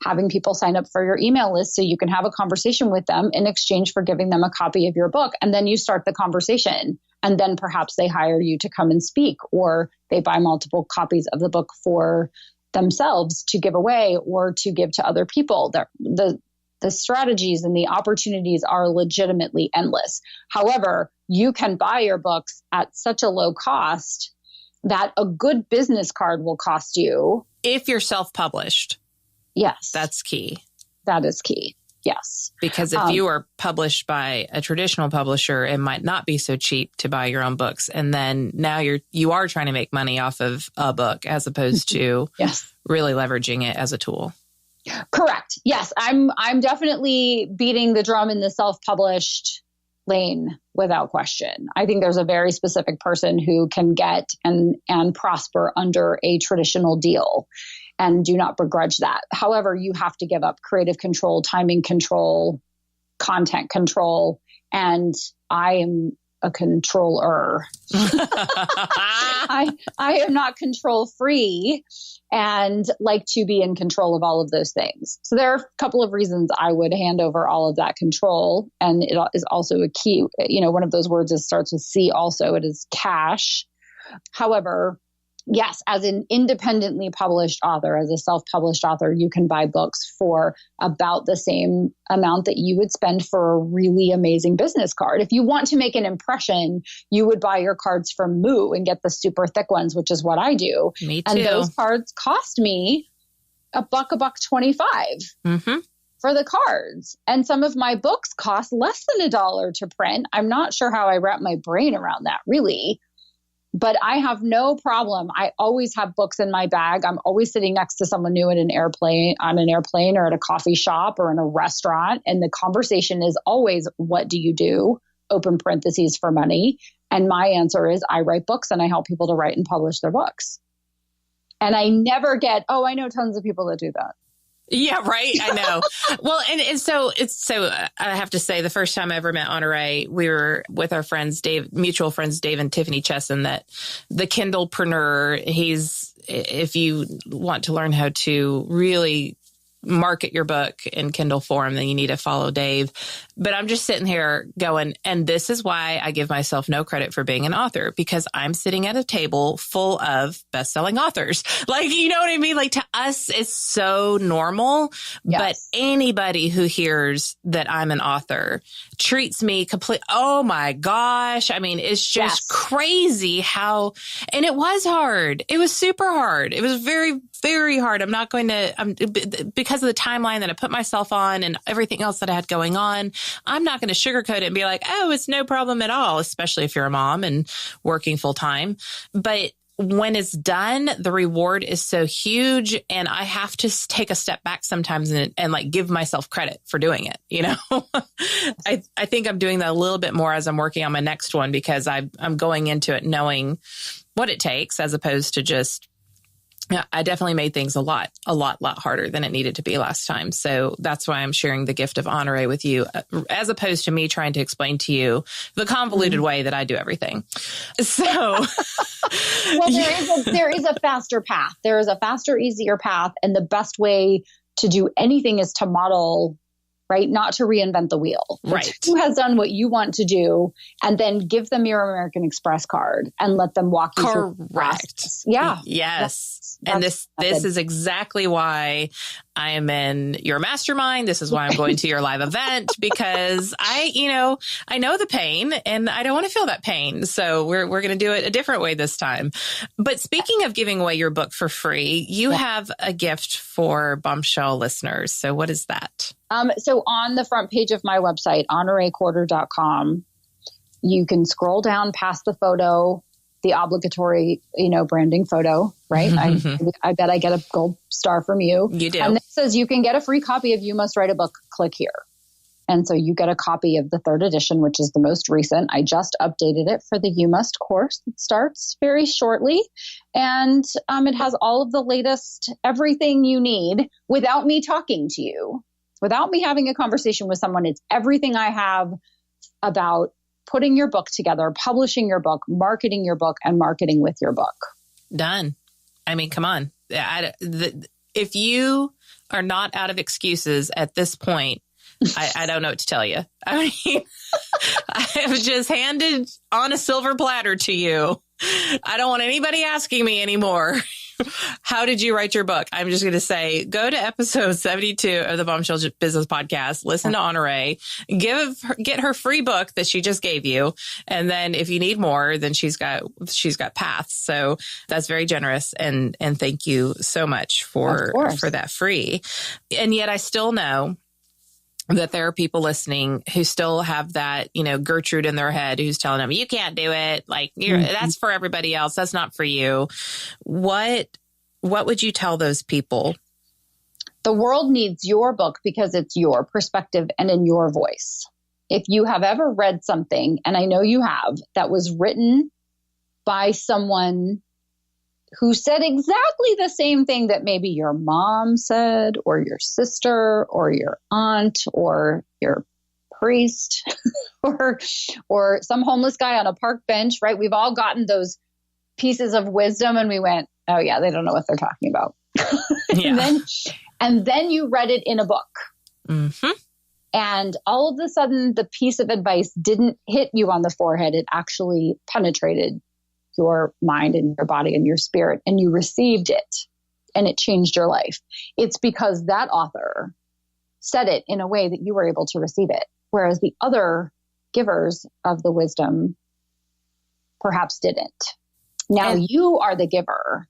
Having people sign up for your email list so you can have a conversation with them in exchange for giving them a copy of your book. And then you start the conversation. And then perhaps they hire you to come and speak, or they buy multiple copies of the book for themselves to give away or to give to other people. The strategies and the opportunities are legitimately endless. However, you can buy your books at such a low cost that a good business card will cost you. If you're self-published. Yes. That's key. That is key. Yes. Because if you are published by a traditional publisher, it might not be so cheap to buy your own books. And then now you are trying to make money off of a book as opposed to really leveraging it as a tool. Correct. Yes. I'm definitely beating the drum in the self-published lane without question. I think there's a very specific person who can get and prosper under a traditional deal. And do not begrudge that. However, you have to give up creative control, timing control, content control. And I am a controller. I am not control free and like to be in control of all of those things. So there are a couple of reasons I would hand over all of that control. And it is also a key, one of those words starts with C also. It is cash. However, yes, as an independently published author, as a self-published author, you can buy books for about the same amount that you would spend for a really amazing business card. If you want to make an impression, you would buy your cards from Moo and get the super thick ones, which is what I do. Me too. And those cards cost me $1.25 for the cards. And some of my books cost less than $1 to print. I'm not sure how I wrap my brain around that, really. But I have no problem. I always have books in my bag. I'm always sitting next to someone new on an airplane or at a coffee shop or in a restaurant. And the conversation is always, what do you do? Open parentheses for money. And my answer is, I write books and I help people to write and publish their books. And I never get, I know tons of people that do that. Yeah, right. I know. Well, and so I have to say the first time I ever met Honorée, we were with our friends, mutual friends, Dave and Tiffany Chesson, that the Kindlepreneur, if you want to learn how to really market your book in Kindle form, then you need to follow Dave. But I'm just sitting here going, and this is why I give myself no credit for being an author, because I'm sitting at a table full of best-selling authors. Like, you know what I mean? Like, to us, it's so normal. Yes. But anybody who hears that I'm an author treats me oh my gosh. I mean, it's just crazy how, and it was hard. It was super hard. It was very, very hard. I'm not going to, because of the timeline that I put myself on and everything else that I had going on, I'm not going to sugarcoat it and be like, oh, it's no problem at all, especially if you're a mom and working full time. But when it's done, the reward is so huge. And I have to take a step back sometimes and like give myself credit for doing it. You know, I think I'm doing that a little bit more as I'm working on my next one, because I'm going into it knowing what it takes, as opposed to just, I definitely made things a lot harder than it needed to be last time. So that's why I'm sharing the gift of Honorée with you, as opposed to me trying to explain to you the convoluted way that I do everything. So, well, there is a faster path. There is a faster, easier path. And the best way to do anything is to model, right? Not to reinvent the wheel. Right. Who has done what you want to do, and then give them your American Express card and let them walk you through the process. Yeah. Yes. And this is exactly why I am in your mastermind. This is why I'm going to your live event, because I know the pain and I don't want to feel that pain. So we're going to do it a different way this time. But speaking of giving away your book for free, you have a gift for Bombshell listeners. So what is that? So on the front page of my website, honoreecorder.com, you can scroll down past the photo, the obligatory, branding photo, right? I bet I get a gold star from you. You do. And it says you can get a free copy of You Must Write a Book. Click here. And so you get a copy of the 3rd edition, which is the most recent. I just updated it for the You Must course. It starts very shortly. And it has all of the latest, everything you need without me talking to you, without me having a conversation with someone. It's everything I have about putting your book together, publishing your book, marketing your book, and marketing with your book. Done. I mean, come on. If you are not out of excuses at this point, I don't know what to tell you. I mean, I have just handed on a silver platter to you. I don't want anybody asking me anymore. How did you write your book? I'm just going to say, go to episode 72 of the Bombshell Business Podcast, listen to Honorée, get her free book that she just gave you. And then if you need more, then she's got paths. So that's very generous. And thank you so much for that free. And yet I still know that there are people listening who still have that, Gertrude in their head who's telling them, you can't do it. Like, that's for everybody else. That's not for you. What would you tell those people? The world needs your book because it's your perspective and in your voice. If you have ever read something, and I know you have, that was written by someone who said exactly the same thing that maybe your mom said, or your sister, or your aunt, or your priest, or some homeless guy on a park bench, right? We've all gotten those pieces of wisdom and we went, oh yeah, they don't know what they're talking about. Yeah. and then you read it in a book. Mm-hmm. And all of a sudden the piece of advice didn't hit you on the forehead. It actually penetrated your mind and your body and your spirit, and you received it, and it changed your life. It's because that author said it in a way that you were able to receive it, whereas the other givers of the wisdom perhaps didn't. Now you are the giver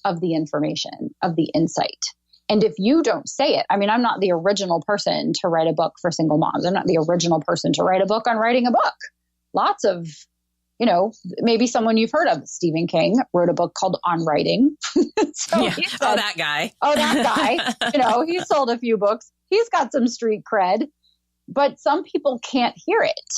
of the information, of the insight. And if you don't say it, I mean, I'm not the original person to write a book for single moms. I'm not the original person to write a book on writing a book. Lots of maybe someone you've heard of, Stephen King, wrote a book called On Writing. That guy. He sold a few books. He's got some street cred, but some people can't hear it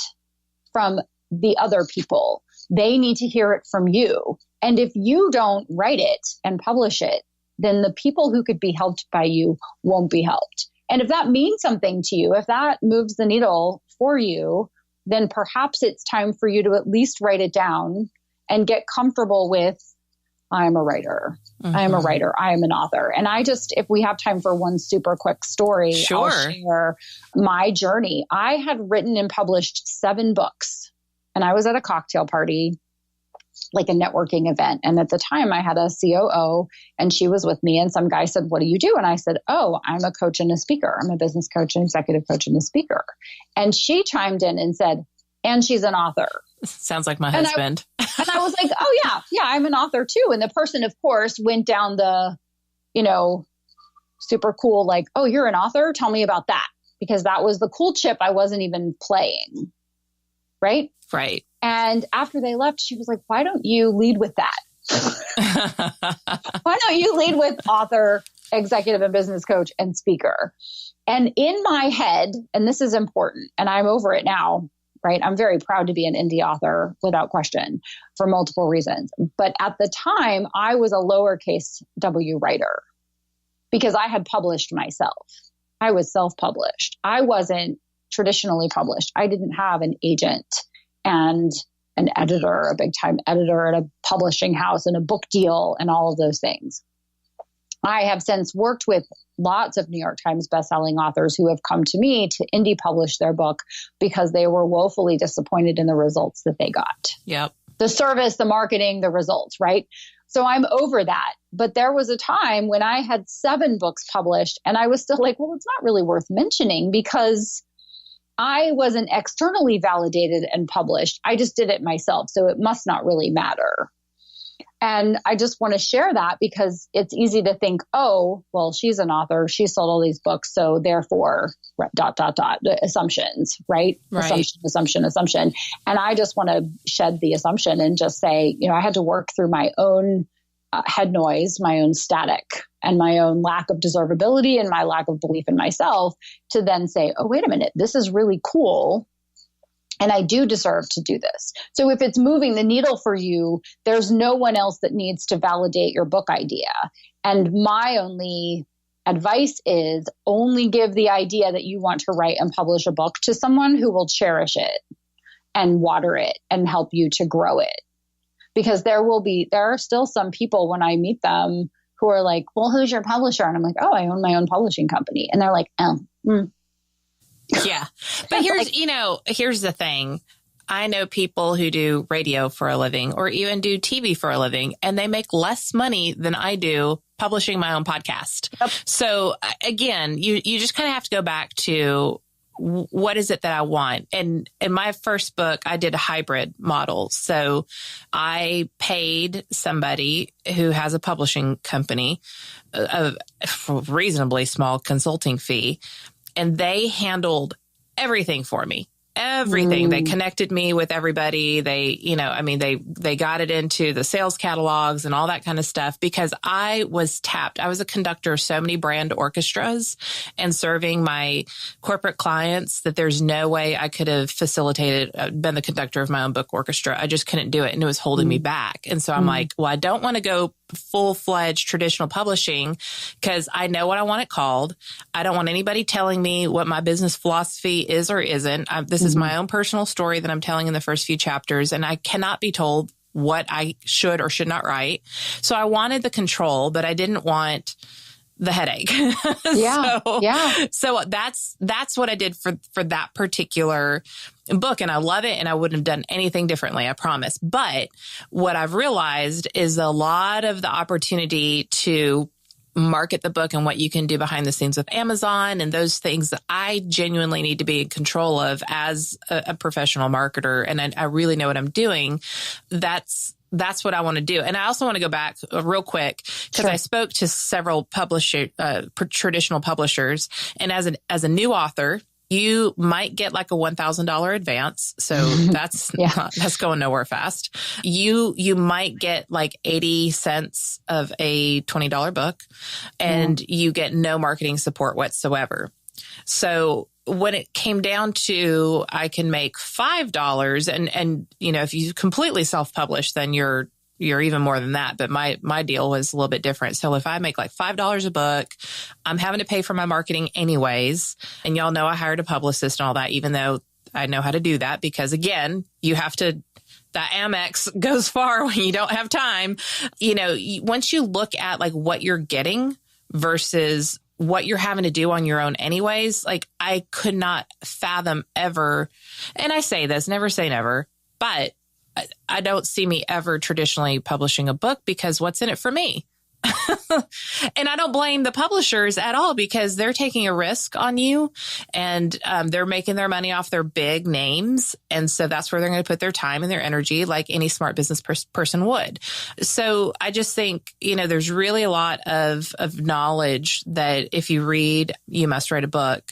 from the other people. They need to hear it from you. And if you don't write it and publish it, then the people who could be helped by you won't be helped. And if that means something to you, if that moves the needle for you, then perhaps it's time for you to at least write it down and get comfortable with, I'm a writer. I am a writer. I am an author. And if we have time for one super quick story, Sure. I'll share my journey. I had written and published 7 books, and I was at a cocktail party, like a networking event. And at the time I had a COO and she was with me, and some guy said, "What do you do?" And I said, "Oh, I'm a coach and a speaker. I'm a business coach and executive coach and a speaker." And she chimed in and said, "And she's an author." Sounds like my husband. And I was like, "Oh yeah, I'm an author too." And the person, of course, went down the, super cool, like, "Oh, you're an author? Tell me about that." Because that was the cool chip I wasn't even playing. Right? Right. And after they left, she was like, "Why don't you lead with that? Why don't you lead with author, executive and business coach, and speaker?" And in my head, and this is important, and I'm over it now, right? I'm very proud to be an indie author without question for multiple reasons. But at the time, I was a lowercase w writer because I had published myself. I was self-published. I wasn't traditionally published. I didn't have an agent and an editor, a big time editor at a publishing house and a book deal and all of those things. I have since worked with lots of New York Times bestselling authors who have come to me to indie publish their book because they were woefully disappointed in the results that they got. Yep. The service, the marketing, the results, right? So I'm over that. But there was a time when I had 7 books published and I was still like, well, it's not really worth mentioning because I wasn't externally validated and published. I just did it myself. So it must not really matter. And I just want to share that because it's easy to think, oh, well, she's an author. She sold all these books. So therefore, ... assumptions, right? Assumption. And I just want to shed the assumption and just say, I had to work through my own head noise, my own static, and my own lack of deservability and my lack of belief in myself to then say, oh, wait a minute, this is really cool. And I do deserve to do this. So if it's moving the needle for you, there's no one else that needs to validate your book idea. And my only advice is only give the idea that you want to write and publish a book to someone who will cherish it and water it and help you to grow it. Because there are still some people when I meet them who are like, well, who's your publisher? And I'm like, oh, I own my own publishing company. And they're like, Yeah. But here's the thing. I know people who do radio for a living or even do TV for a living, and they make less money than I do publishing my own podcast. Yep. So again, you just kind of have to go back to what is it that I want? And in my first book, I did a hybrid model. So I paid somebody who has a publishing company a reasonably small consulting fee, and they handled everything for me. Everything. They connected me with everybody. They got it into the sales catalogs and all that kind of stuff because I was tapped. I was a conductor of so many brand orchestras and serving my corporate clients that there's no way I could have been the conductor of my own book orchestra. I just couldn't do it. And it was holding me back. And so I'm like, well, I don't want to go full-fledged traditional publishing because I know what I want it called. I don't want anybody telling me what my business philosophy is or isn't. This is my own personal story that I'm telling in the first few chapters, and I cannot be told what I should or should not write. So I wanted the control, but I didn't want the headache. So that's what I did for that particular book. And I love it. And I wouldn't have done anything differently, I promise. But what I've realized is a lot of the opportunity to market the book and what you can do behind the scenes with Amazon and those things that I genuinely need to be in control of as a professional marketer. And I really know what I'm doing. That's what I want to do. And I also want to go back real quick because I spoke to several traditional publishers. And as a new author, you might get like a $1,000 advance. So that's going nowhere fast. You might get like 80 cents of a $20 book and you get no marketing support whatsoever. So when it came down to I can make $5 and if you completely self-publish, then you're you're even more than that. But my deal was a little bit different. So if I make like $5 a book, I'm having to pay for my marketing anyways. And y'all know I hired a publicist and all that, even though I know how to do that, because again, you have to, that Amex goes far when you don't have time. Once you look at like what you're getting versus what you're having to do on your own anyways, like I could not fathom ever. And I say this, never say never, but I don't see me ever traditionally publishing a book, because what's in it for me? And I don't blame the publishers at all, because they're taking a risk on you, and they're making their money off their big names. And so that's where they're going to put their time and their energy, like any smart business person would. So I just think, there's really a lot of knowledge that if you read, you must write a book.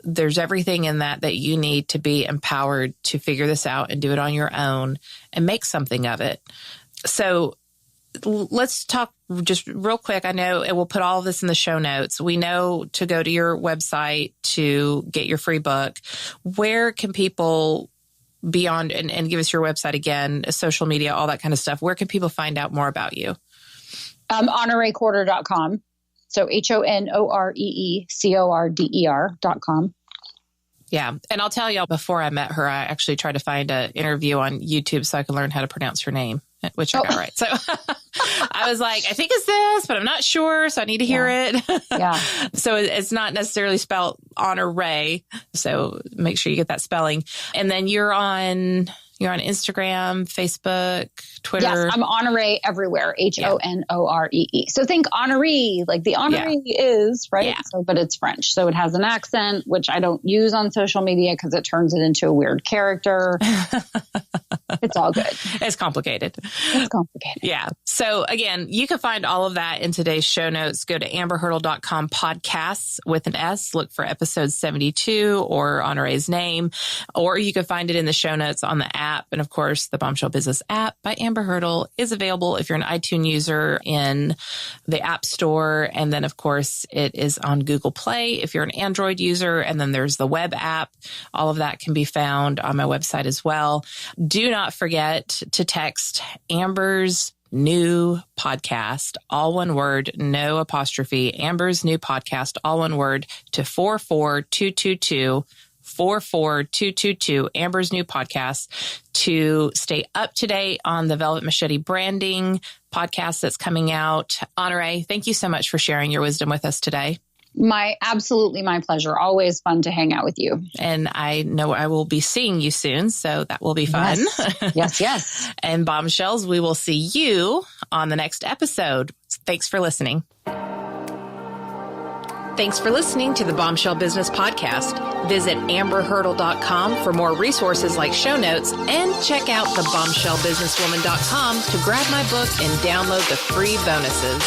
There's everything in that you need to be empowered to figure this out and do it on your own and make something of it. So let's talk just real quick. I know it will put all of this in the show notes. We know to go to your website to get your free book. Where can people beyond, and give us your website again, social media, all that kind of stuff. Where can people find out more about you? HonoreeCorder.com. So HonoreeCorder.com. Yeah. And I'll tell y'all, before I met her, I actually tried to find an interview on YouTube so I could learn how to pronounce her name, which I got right. So I was like, I think it's this, but I'm not sure. So I need to hear it. Yeah. So it's not necessarily spelled Honorée. So make sure you get that spelling. And then you're on Instagram, Facebook, Twitter. Yes, I'm Honorée everywhere. Honoree. So think Honorée, like the Honorée is, right? Yeah. So, but it's French. So it has an accent, which I don't use on social media because it turns it into a weird character. It's all good. It's complicated. Yeah. So again, you can find all of that in today's show notes. Go to amberhurdle.com podcasts with an S. Look for episode 72 or Honoree's name, or you can find it in the show notes on the app. And of course, the Bombshell Business app by Amber Hurdle is available if you're an iTunes user in the App Store. And then, of course, it is on Google Play if you're an Android user. And then there's the web app. All of that can be found on my website as well. Do not forget to text Amber's New Podcast, all one word, no apostrophe, Amber's New Podcast, all one word, to 44222. 44222, Amber's New Podcast, to stay up to date on the Velvet Machete branding podcast that's coming out. Honorée, thank you so much for sharing your wisdom with us today. Absolutely my pleasure. Always fun to hang out with you. And I know I will be seeing you soon, so that will be fun. Yes. And Bombshells, we will see you on the next episode. Thanks for listening. Thanks for listening to the Bombshell Business Podcast. Visit amberhurdle.com for more resources like show notes, and check out thebombshellbusinesswoman.com to grab my book and download the free bonuses.